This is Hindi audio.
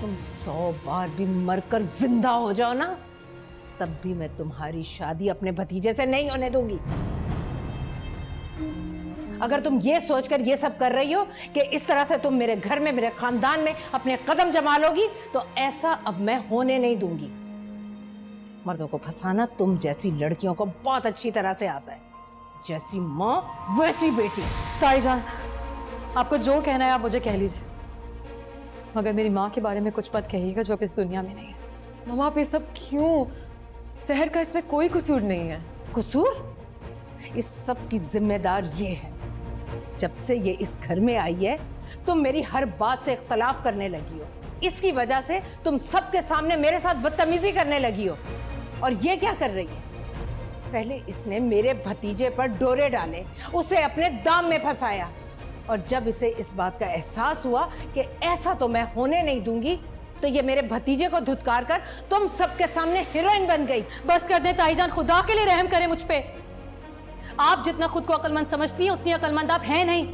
तुम 100 बार भी मरकर जिंदा हो जाओ ना, तब भी मैं तुम्हारी शादी अपने भतीजे से नहीं होने दूंगी। अगर तुम ये सोचकर ये सब कर रही हो कि इस तरह से तुम मेरे घर में, मेरे खानदान में अपने कदम जमा लोगी, तो ऐसा अब मैं होने नहीं दूंगी। मर्दों को फंसाना तुम जैसी लड़कियों को बहुत अच्छी तरह से आता है। जैसी माँ वैसी बेटी। ताईजान, आपको जो कहना है आप मुझे कह लीजिए, मगर मेरी माँ के बारे में कुछ मत कहिएगा जो अब इस दुनिया में नहीं है। मम्मा आप ये सब क्यों? सहर का इसमें कोई कसूर नहीं है। कसूर? इस सब की जिम्मेदार ये है, जब से ये इस घर में आई है तुम मेरी हर बात से इख्तलाफ करने लगी हो। इसकी वजह से तुम सबके सामने मेरे साथ बदतमीजी करने लगी हो। और ये क्या कर रही है? पहले इसने मेरे भतीजे पर डोरे डाले, उसे अपने दाम में फंसाया, और जब इसे इस बात का एहसास हुआ कि ऐसा तो मैं होने नहीं दूंगी, तो ये मेरे भतीजे को धुतकार कर तुम सबके सामने हीरोइन बन गई। बस कर दे ताईजान, खुदा के लिए रहम करें मुझ पे। आप जितना खुद को अक्लमंद समझती हैं उतनी अक्लमंद आप हैं नहीं।